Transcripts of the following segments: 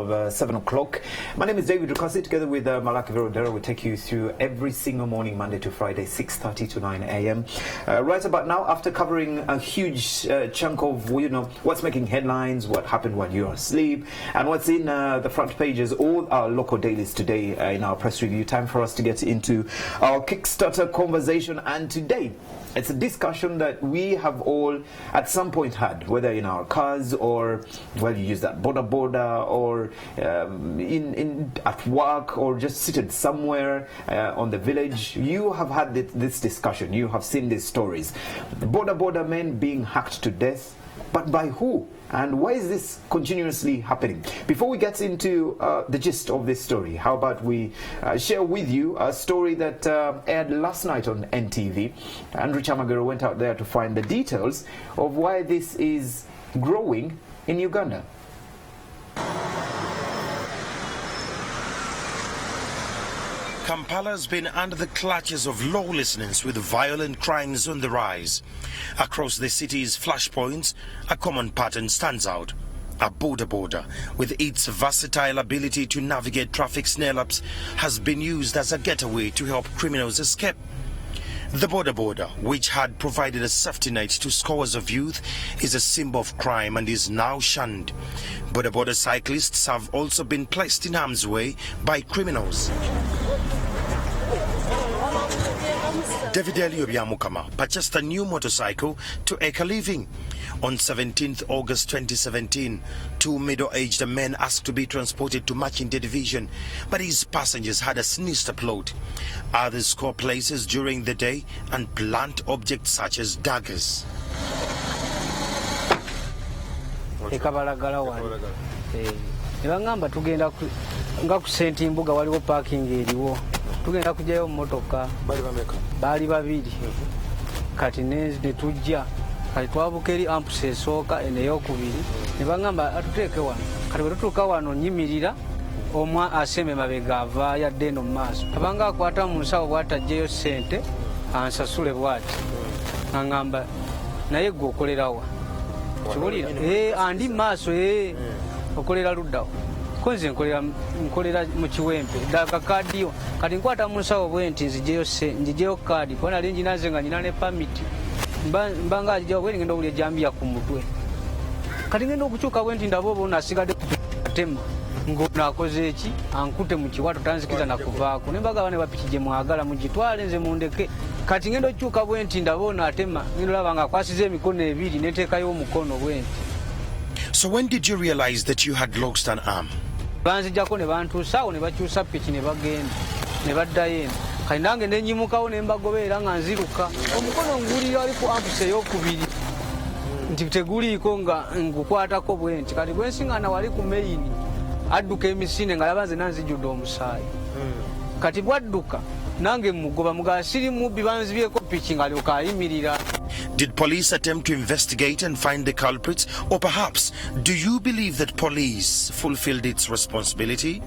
of 7 o'clock. My name is David Rukasi. Together with Malaki Verodera, we take you through every single morning, Monday to Friday, 6:30 to 9 a.m. Right about now, after covering a huge chunk of, what's making headlines, what happened while you're asleep, and what's in the front pages, all our local dailies today in our press review. Time for us to get into our Kickstarter conversation, and today it's a discussion that we have all at some point had, whether in our cars or, well, you use that boda-boda, or at work, or just seated somewhere on the village. You have had this discussion. You have seen these stories. Boda-boda men being hacked to death, but by who? And why is this continuously happening? Before we get into the gist of this story, how about we share with you a story that aired last night on NTV. Andrew Chamagero went out there to find the details of why this is growing in Uganda. Kampala has been under the clutches of lawlessness, with violent crimes on the rise. Across the city's flashpoints, a common pattern stands out. A boda-boda, with its versatile ability to navigate traffic snare-ups, has been used as a getaway to help criminals escape. The boda-boda, which had provided a safety net to scores of youth, is a symbol of crime and is now shunned. Boda-boda cyclists have also been placed in harm's way by criminals. David Elio Byamukama purchased a new motorcycle to eke a living. On 17th August 2017, two middle-aged men asked to be transported to Machinde Division, but his passengers had a sinister plot. Others score places during the day and plant objects such as daggers. Tugenda kujayo motoka bali babiri kati ne tujja kati twabuka eri ampusi esooka eneyokubiri ne bagamba atuteeke wano kati bwe tutuuka wano nyimirira omwa aseme mabega ava yadde eno mu maaso abanga akwata mu nsawo bw'atajjayo ssente ansasule bw'ati ngamba naye gwe okolerawa kiwulira andi maaso okolera luddawo konze nkolera mu kiwempe ddaka kaadiyo kati nkwata mu nsawo bwe nti nzijeyo kaadi kuba nali njinaze nga nyina ne pamiti mbanga agijawo bwe ngenda owulya ejambiya ku mutwe kati ngenda okukyuka bwe nti ndaba oba onasigadde atema ng'ono akoze eki ankute mu kiwato tanzikiza nakuvaako ne mbagaba ne bapiki gye mwagala mugitwale nze mundeke kati ngenda okukyuka bwe nti ndaba ono atema ngenda olaba nga akwasiza emikono ebiri neteekayo omukono bwe nti. So when did you realize that you had lost an arm? Banzijjako ne bantuusaawo ne bakyusa piki ne bagenda ne baddayo eno kati nange ne nnyimukawo ne mbagoberera nga nziruka omukono ngulira ali ku ampusi ey'okubiri nti teguliiko nga ngukwatako bwe nti kati bwe nsiŋŋaana wali ku meyini adduka emisinde nga yaba nze nanzijjudde omusaayi kati bwadduka nange mugoba mugala siri mubbi banzibyeko piki nga alyoka ayimirira. Did police attempt to investigate and find the culprits? Or perhaps, do you believe that police fulfilled its responsibility?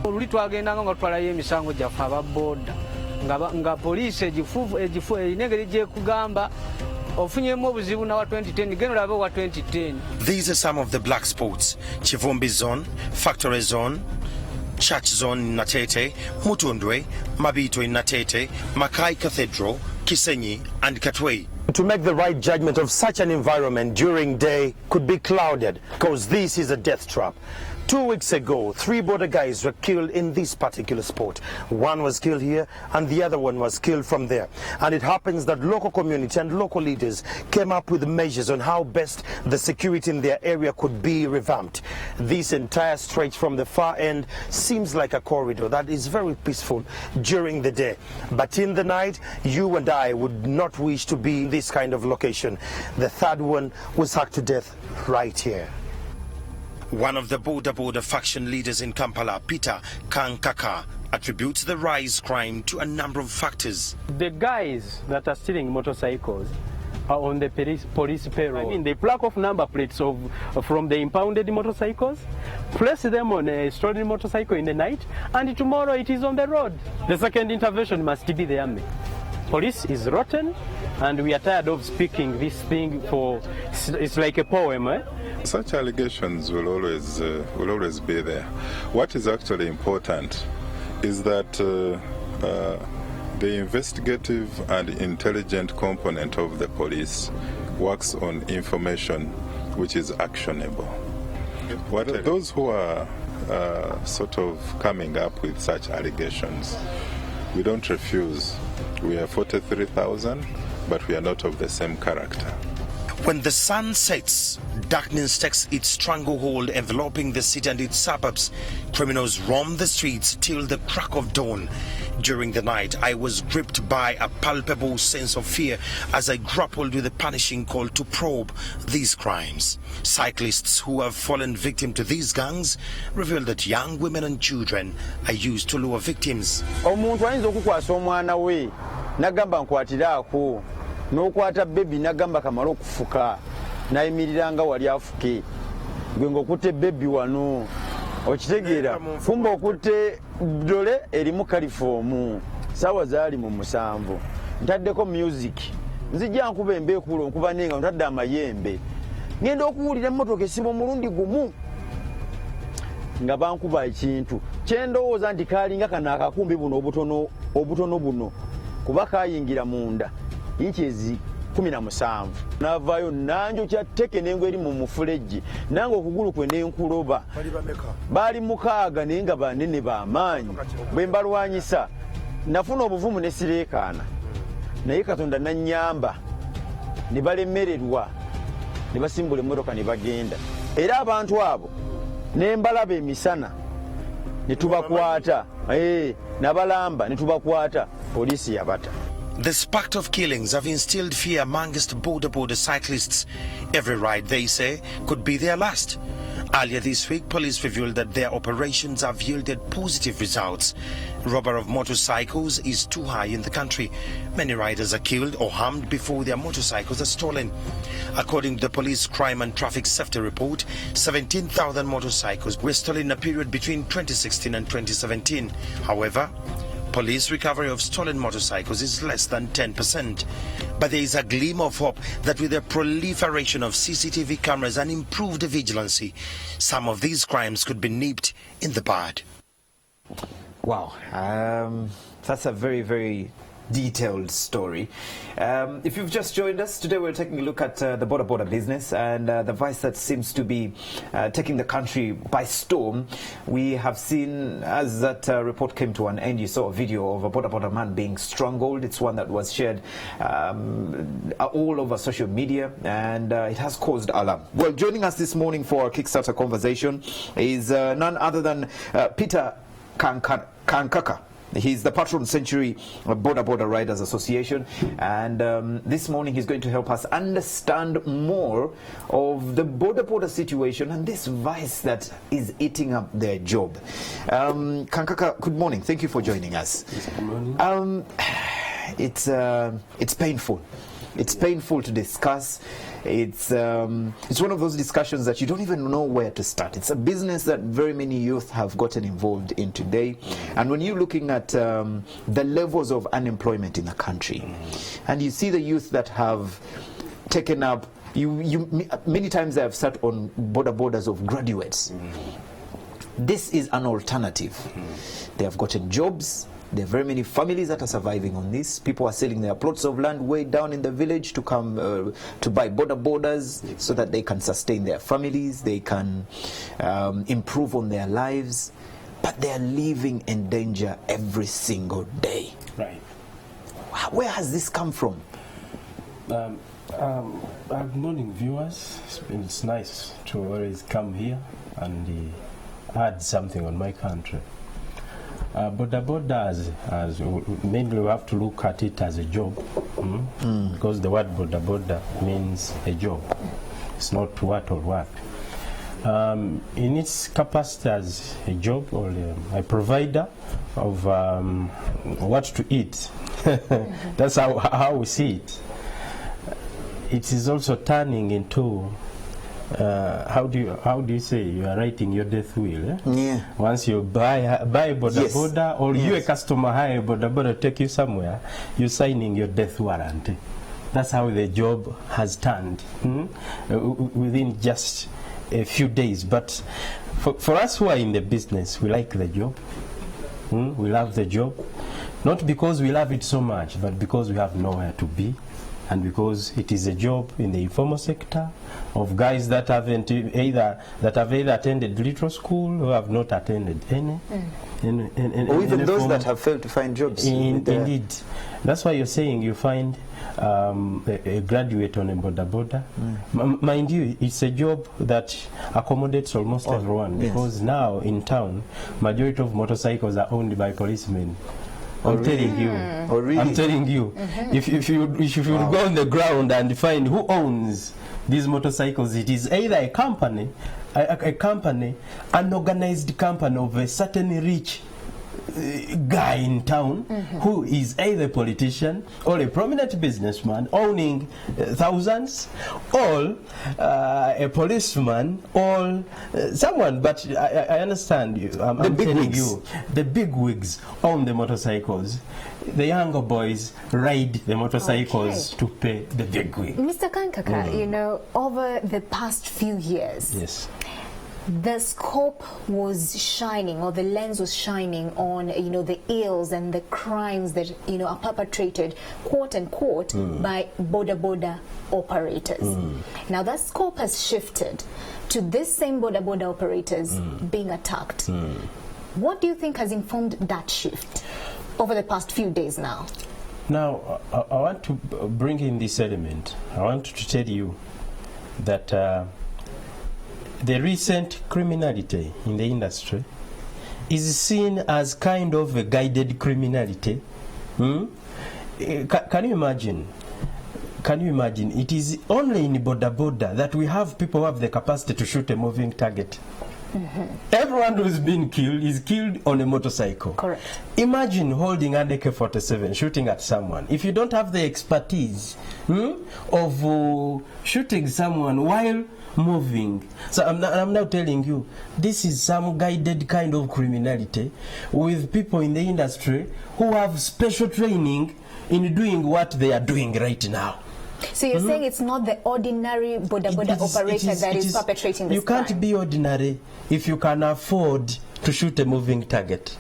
Oluli twagendanga nga tutwalayo emisango gyaffe ababoda nga poliisi egifu engeri gyekugamba ofunyemu obuzibu nawa 2010 genda olabe wa 2010. These are some of the black spots: Chivumbi Zone, Factory Zone, Church Zone in Natete, Mutundwe, Mabito in Natete, Makai Cathedral, Kisenyi and Katwe. To make the right judgment of such an environment during day could be clouded, because this is a death trap. 2 weeks ago, 3 border guys were killed in this particular spot. One was killed here and the other one was killed from there. And it happens that local community and local leaders came up with measures on how best the security in their area could be revamped. This entire stretch from the far end seems like a corridor that is very peaceful during the day. But in the night, you and I would not wish to be in this kind of location. The third one was hacked to death right here. One of the boda-boda faction leaders in Kampala, Peter Kankaka, attributes the rise crime to a number of factors. The guys that are stealing motorcycles are on the police payroll. I mean, they pluck off number plates from the impounded motorcycles, place them on a stolen motorcycle in the night, and tomorrow it is on the road. The second intervention must be the army. Police is rotten, and we are tired of speaking this thing for, it's like a poem, Such allegations will always be there. What is actually important is that the investigative and intelligent component of the police works on information which is actionable. Those who are sort of coming up with such allegations, we don't refuse. We are 43,000, but we are not of the same character. When the sun sets, darkness takes its stranglehold, enveloping the city and its suburbs. Criminals roam the streets till the crack of dawn. During the night, I was gripped by a palpable sense of fear as I grappled with the punishing call to probe these crimes. Cyclists who have fallen victim to these gangs reveal that young women and children are used to lure victims. Omuntu ayinza okukwasa omwana we nagamba nkwatiraako n'okwata bebi nagamba kamala okufuka nayimiriranga wali afuke gwe ng'okutte bebi wano okitegeera kumba okutte dole erimu kalifoomu saawa zaali mu 7 ntaddeko music nzijja nkuba embeekuulo nkuba nenga ntadde amayembe ngenda okuwulira emmotoka esiba omulundi gumu nga bankuba ekintu kyendowooza nti kaalinga kano akakumbi buno obutono buno kuba kayingira munda inchezi 17 navaayo nanjokya tteke nengo eri mu mufulejje nange okugulu kwe nenkuloba baali 6 naye nga banene bamaanyi bwe mbalwanyisa nafuna obuvumu ne sireekaana naye Katonda nannyamba ne balemererwa ne basimbula emmotoka ne bagenda era abantu abo ne mbalaba emisana ne tubakwata nabalamba ne tubakwata poliisi yabata. The spate of killings have instilled fear amongst boda-boda cyclists. Every ride, they say, could be their last. Earlier this week, police revealed that their operations have yielded positive results. Robbery of motorcycles is too high in the country. Many riders are killed or harmed before their motorcycles are stolen. According to the police crime and traffic safety report, 17,000 motorcycles were stolen in a period between 2016 and 2017. However, police recovery of stolen motorcycles is less than 10%. But there is a glimmer of hope that with the proliferation of CCTV cameras and improved vigilancy, some of these crimes could be nipped in the bud. Wow, that's a very, very detailed story. If you've just joined us, today we're taking a look at the boda-boda business and the vice that seems to be taking the country by storm. We have seen, as that report came to an end, you saw a video of a boda-boda man being strangled. It's one that was shared all over social media, and it has caused alarm. Well, joining us this morning for our Kickstarter conversation is none other than Peter Kankaka. He's the patron Century Boda-Boda Riders Association, and this morning he's going to help us understand more of the Boda-Boda situation and this vice that is eating up their job. Kankaka, good morning. Thank you for joining us. Good morning. It's painful. It's painful to discuss. It's one of those discussions that you don't even know where to start. It's a business that very many youth have gotten involved in today. And when you're looking at the levels of unemployment in the country, and you see the youth that have taken up, many times they have sat on boda-bodas of graduates. This is an alternative. They have gotten jobs. There are very many families that are surviving on this. People are selling their plots of land way down in the village to come to buy boda-bodas so that they can sustain their families, they can improve on their lives. But they are living in danger every single day. Right. Where has this come from? Good morning, viewers. It's nice to always come here and add something on my country. Boda-boda, as mainly we have to look at it as a job, because the word boda-boda means a job. It's not what or what. In its capacity as a job or a provider of what to eat, that's how we see it. It is also turning into how do you say, you are writing your death will? Eh? Yeah. Once you buy boda-boda, yes, or yes, you a customer hire boda-boda take you somewhere, you're signing your death warrant. That's how the job has turned within just a few days. But for us who are in the business, we like the job. We love the job. Not because we love it so much, but because we have nowhere to be. And because it is a job in the informal sector of guys that haven't either attended little school or have not attended any. Or even those that have failed to find jobs. Indeed. That's why you're saying you find a graduate on a boda-boda. Mind you, it's a job that accommodates almost everyone, because now in town, majority of motorcycles are owned by policemen. I'm telling you. I'm telling you. If you go on the ground and find who owns these motorcycles, it is either a company, an organized company of a certain rich guy in town who is either a politician or a prominent businessman owning thousands, or a policeman, or someone. But I understand you. I'm telling you, the big wigs own the motorcycles. The younger boys ride the motorcycles to pay the big wig. Mr. Kankaka, you know, over the past few years, yes, the scope was shining, or the lens was shining on, you know, the ills and the crimes that, you know, are perpetrated, quote unquote, by boda-boda operators. Now that scope has shifted to this same boda-boda operators being attacked. What do you think has informed that shift over the past few days now? Now, I want to bring in this element. I want to tell you that the recent criminality in the industry is seen as kind of a guided criminality. Can you imagine? Can you imagine? It is only in boda-boda that we have people who have the capacity to shoot a moving target. Everyone who's been killed is killed on a motorcycle. Correct. Imagine holding an AK-47, shooting at someone. If you don't have the expertise of shooting someone while moving. So I'm now telling you, this is some guided kind of criminality with people in the industry who have special training in doing what they are doing right now. So you're saying it's not the ordinary boda-boda operator that is perpetrating this crime? You can't be ordinary if you can afford to shoot a moving target.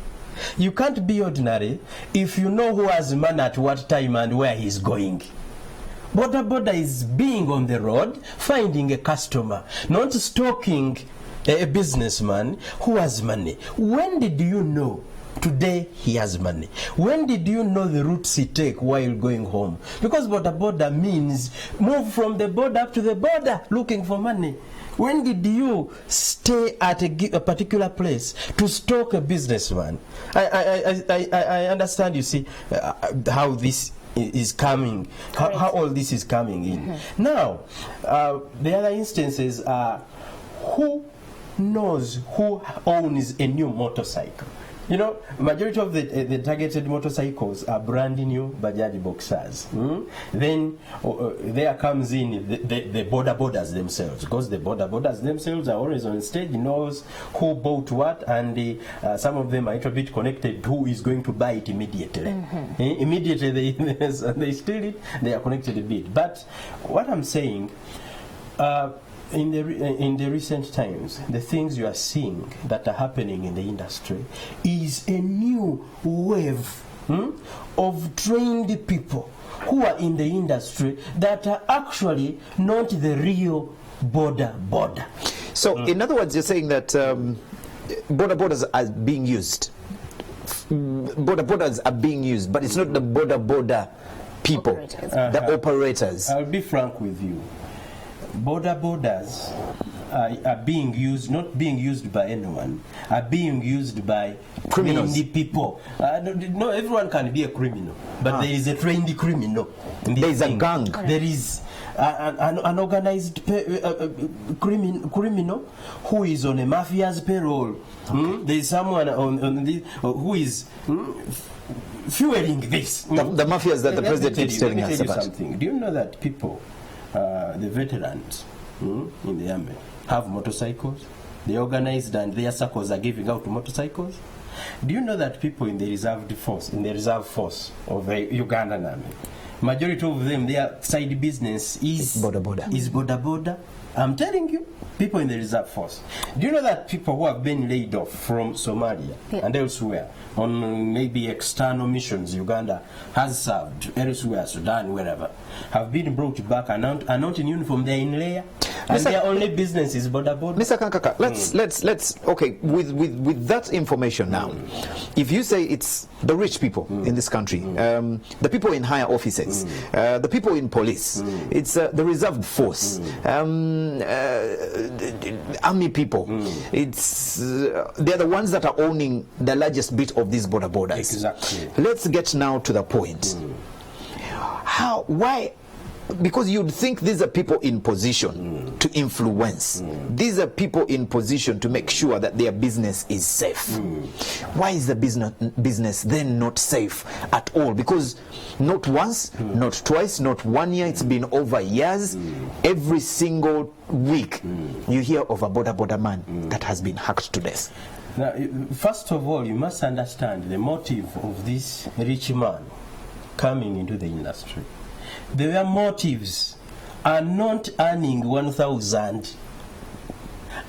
You can't be ordinary if you know who has money at what time and where he's going. Boda-boda is being on the road, finding a customer, not stalking a businessman who has money. When did you know today he has money? When did you know the routes he take while going home? Because boda-boda means move from the border up to the border looking for money. When did you stay at a particular place to stalk a businessman? I understand, you see, how this is coming, how all this is coming in. Now, the other instances are who knows who owns a new motorcycle. You know, majority of the targeted motorcycles are brand new Bajaj Boxers. Then there comes in the boda-bodas themselves, because the boda-bodas themselves are always on stage, knows who bought what, and some of them are a little bit connected to who is going to buy it immediately. Immediately they steal it, they are connected a bit. But what I'm saying, in the recent times, the things you are seeing that are happening in the industry is a new wave of trained people who are in the industry that are actually not the real boda-boda. So, in other words, you're saying that boda-bodas are being used. Boda-bodas are being used, but it's not the boda-boda people, operators. The operators. I'll be frank with you. Boda-bodas are being used, not being used by anyone, are being used by trained people. No, everyone can be a criminal, but there is a trained criminal. There is a gang. There is an organized criminal who is on a mafia's payroll. There is someone on this who is fueling this. The mafias that the president keeps telling us about. Something. Do you know that people, the veterans in the army, have motorcycles? They organized and their circles are giving out motorcycles. Do you know that people in the reserve force of the Ugandan army, majority of them, their side business is boda-boda. I'm telling you, people in the reserve force. Do you know that people who have been laid off from Somalia and elsewhere on maybe external missions Uganda has served elsewhere, Sudan, wherever, have been brought back and are not in uniform, they're in layer. And their only business is boda-boda. Mr. Kankaka, let's okay, with that information now, if you say it's the rich people in this country, the people in higher offices, the people in police, it's the reserved force, army people, it's they're the ones that are owning the largest bit of these boda-bodas. Exactly. Let's get now to the point. Why? Because you'd think these are people in position to influence. These are people in position to make sure that their business is safe. Why is the business then not safe at all? Because not once, not twice, not 1 year, it's been over years. Every single week you hear of a boda-boda man that has been hacked to death. Now, first of all, you must understand the motive of this rich man coming into the industry. Their motives are not earning 1,000.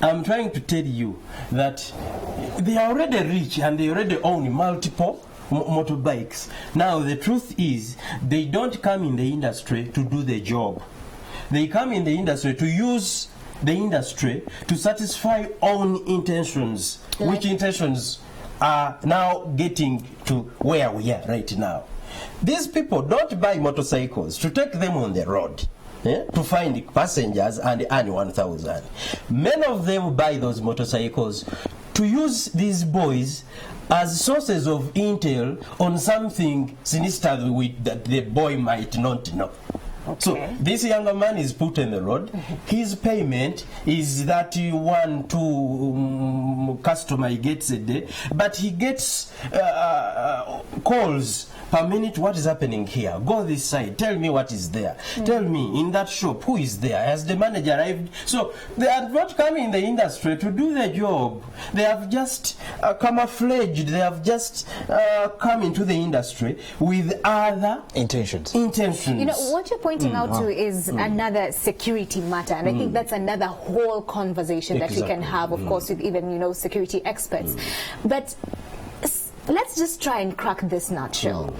I'm trying to tell you that they are already rich and they already own multiple motorbikes. Now the truth is they don't come in the industry to do the job. They come in the industry to use the industry to satisfy own intentions, which intentions are now getting to where we are right now. These people don't buy motorcycles to take them on the road to find passengers and earn 1,000. Many of them buy those motorcycles to use these boys as sources of intel on something sinister that the boy might not know. Okay. So this younger man is put on the road. His payment is that 1-2 customer he gets a day, but he gets calls per minute. What is happening here? Go this side. Tell me what is there. Tell me in that shop who is there. Has the manager arrived? So they are not coming in the industry to do the job. They have just camouflaged. They have just come into the industry with other intentions. You know what you're pointing out to is another security matter, and I think that's another whole conversation that we can have, of course, with even security experts. But let's just try and crack this nutshell.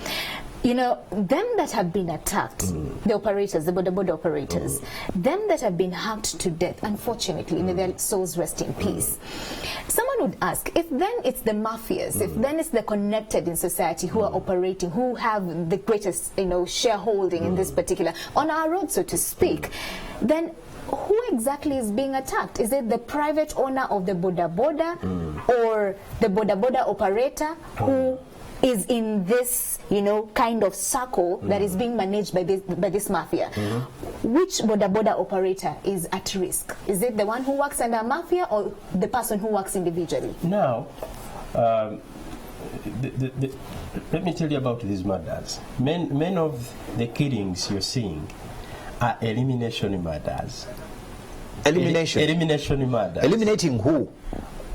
Them that have been attacked, the operators, the boda-boda operators, them that have been hacked to death, unfortunately, may their souls rest in peace. Someone would ask, if then it's the mafias, if then it's the connected in society who are operating, who have the greatest, shareholding in this particular, on our road, so to speak, then who exactly is being attacked? Is it the private owner of the boda-boda or the boda-boda operator who is in this, kind of circle that is being managed by this mafia? Which boda-boda operator is at risk? Is it the one who works under a mafia or the person who works individually? Now, let me tell you about these murders. Many of the killings you're seeing are elimination murders. Elimination murders. Eliminating who?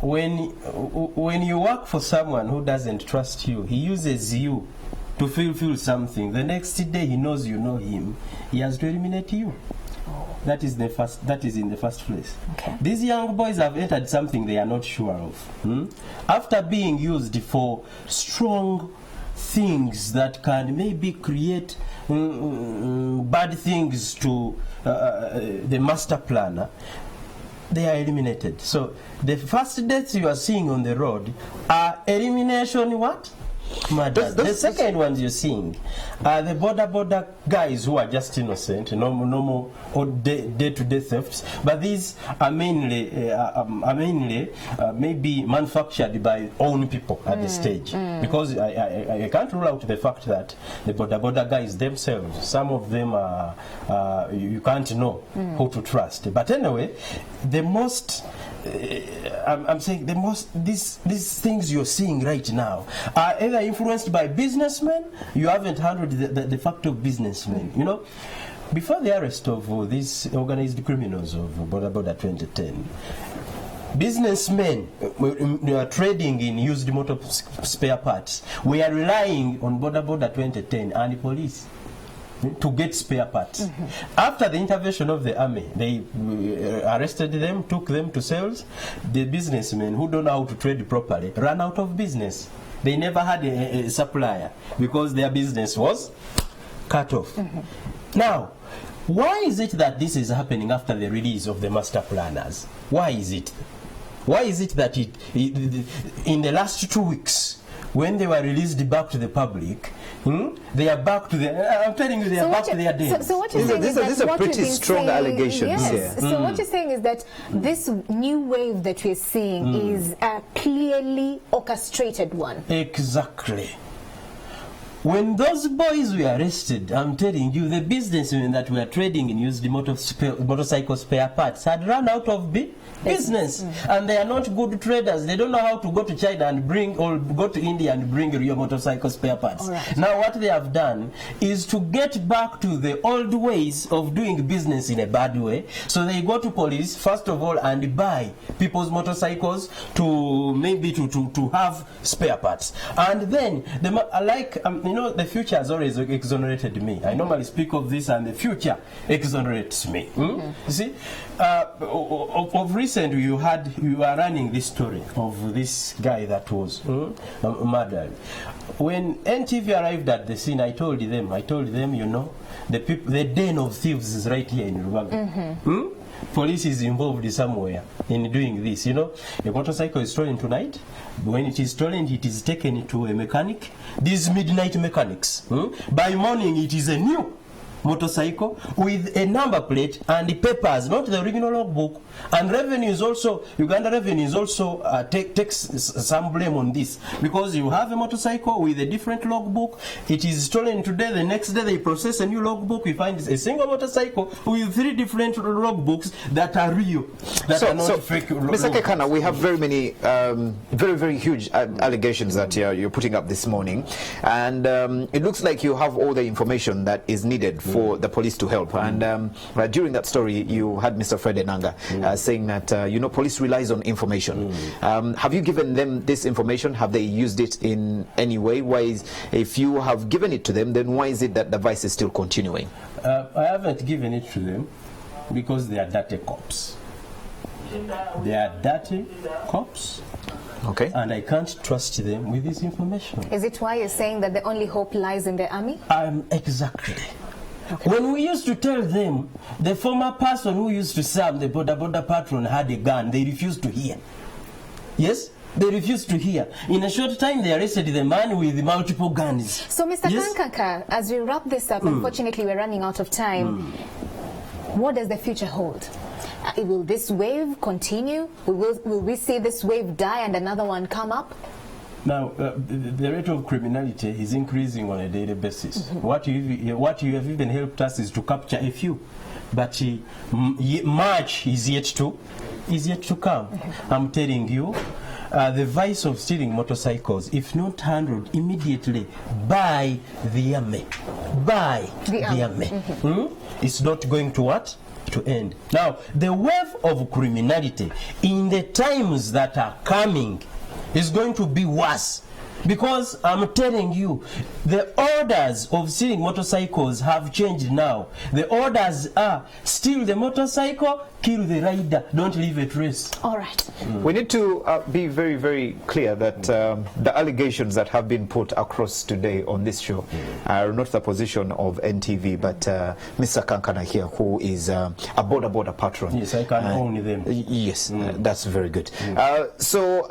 When you work for someone who doesn't trust you, he uses you to fulfill something. The next day he knows you know him. He has to eliminate you. That is in the first place. Okay. These young boys have entered something they are not sure of. After being used for strong things that can maybe create bad things to the master planner, they are eliminated. So the first deaths you are seeing on the road are elimination murders. The second ones you're seeing are the boda-boda guys who are just innocent, normal or day-to-day thefts. But these are mainly maybe manufactured by own people at the stage. Because I can't rule out the fact that the boda-boda guys themselves, some of them are you can't know who to trust. But anyway, the most I'm saying the most these things you're seeing right now are either influenced by businessmen. You haven't handled the fact of businessmen. Before the arrest of these organized criminals of boda-boda 2010, businessmen who are trading in used motor spare parts. We are relying on boda-boda 2010 and the police. to get spare parts. After the intervention of the army, they arrested them, took them to cells. The businessmen who don't know how to trade properly ran out of business. They never had a supplier because their business was cut off. Now, why is it that this is happening after the release of the master planners? Why is it? Why is it that in the last 2 weeks, when they were released back to the public, they are back to their, I'm telling you, they are back to their days. So what you're saying is that these are pretty strong allegations here. So what you're saying is that this new wave that we're seeing is a clearly orchestrated one. Exactly. When those boys were arrested, I'm telling you, the businessmen that were trading in used motorcycle spare parts had run out of business. And they are not good traders. They don't know how to go to China and bring, or go to India and bring real motorcycle spare parts. Right. Now what they have done is to get back to the old ways of doing business in a bad way. So they go to police, first of all, and buy people's motorcycles to maybe to have spare parts. And then, you know, the future has always exonerated me. I normally speak of this and the future exonerates me. You see, of recent you were running this story of this guy that was murdered. When NTV arrived at the scene, I told them, you know, the den of thieves is right here in Rubaga. Police is involved somewhere in doing this. You know, a motorcycle is stolen tonight. When it is stolen, it is taken to a mechanic. These midnight mechanics. By morning, it is a new motorcycle with a number plate and the papers, not the original logbook. And revenue is also, Uganda Revenue is also takes some blame on this, because you have a motorcycle with a different logbook. It is stolen today, the next day they process a new logbook. We find a single motorcycle with 3 different logbooks that are real, that are not fake. Mr. Kekana, we have very many, very huge allegations that you're putting up this morning, and it looks like you have all the information that is needed for the police to help. And during that story, you had Mr. Fred Enanga saying that you know, police relies on information. Have you given them this information? Have they used it in any way? If you have given it to them, then why is it that the vice is still continuing? I haven't given it to them because they are dirty cops. They are dirty cops. Okay. And I can't trust them with this information. Is it why you're saying that the only hope lies in the army? Exactly. Okay. When we used to tell them, the former person who used to serve the boda-boda patron had a gun, they refused to hear. Yes? They refused to hear. In a short time, they arrested the man with multiple guns. So, Mr. Kankaka, as we wrap this up, unfortunately we're running out of time, what does the future hold? Will this wave continue? Will we see this wave die and another one come up? Now, the rate of criminality is increasing on a daily basis. What you have even helped us is to capture a few, but March is yet to come. I'm telling you, the vice of stealing motorcycles, if not handled immediately by the army, it's not going to what? To end. Now, the wave of criminality in the times that are coming is going to be worse, because I'm telling you, the orders of stealing motorcycles have changed now. The orders are steal the motorcycle, kill the rider, don't leave a trace. All right. We need to be very clear that the allegations that have been put across today on this show are not the position of NTV, but Mr. Kankana here, who is a boda-boda patron. Yes, I can own them. Yes, that's very good. So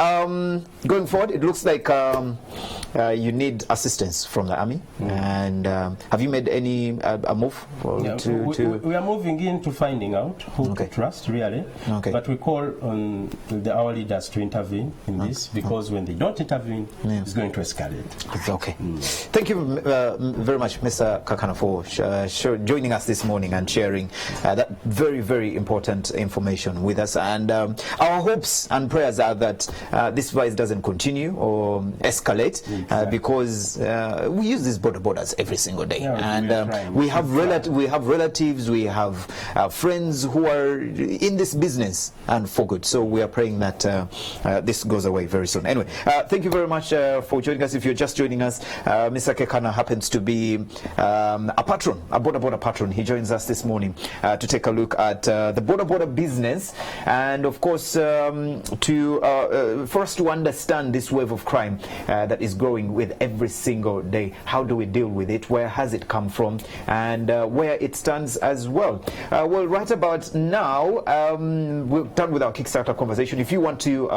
going forward, it looks like you need assistance from the army. And have you made any a move? We are moving into finding out who to trust, really. But we call on the our leaders to intervene in this, because when they don't intervene, it's going to escalate. Okay. Thank you very much, Mr. Kakana, for joining us this morning and sharing that very important information with us. And our hopes and prayers are that this vice doesn't continue or escalate accumulate because we use these boda-bodas every single day, and we have relatives, we have friends who are in this business and for good. So we are praying that this goes away very soon. Anyway, thank you very much for joining us. If you're just joining us, Mr. Kekana happens to be a patron, a boda-boda patron. He joins us this morning to take a look at the boda-boda business, and of course for us to understand this wave of crime that is growing with every single day. How do we deal with it? Where has it come from? And where it stands as well. Well, right about now, we're done with our Kickstarter conversation. If you want to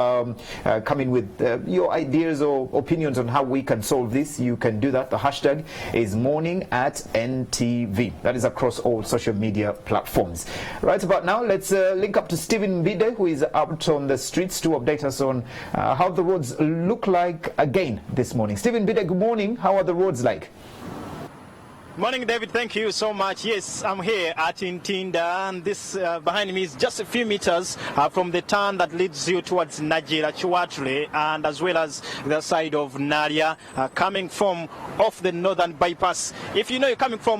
come in with your ideas or opinions on how we can solve this, you can do that. The hashtag is morning@NTV. That is across all social media platforms. Right about now, let's link up to Stephen Bide, who is out on the streets to update us on how the roads look like again this morning. Stephen Bide, good morning. How are the roads like? Morning, David. Thank you so much. Yes, I'm here at Intinda, and this behind me is just a few meters from the turn that leads you towards Najira, Chuatule, and as well as the side of Naria, coming from off the northern bypass. If you know you're coming from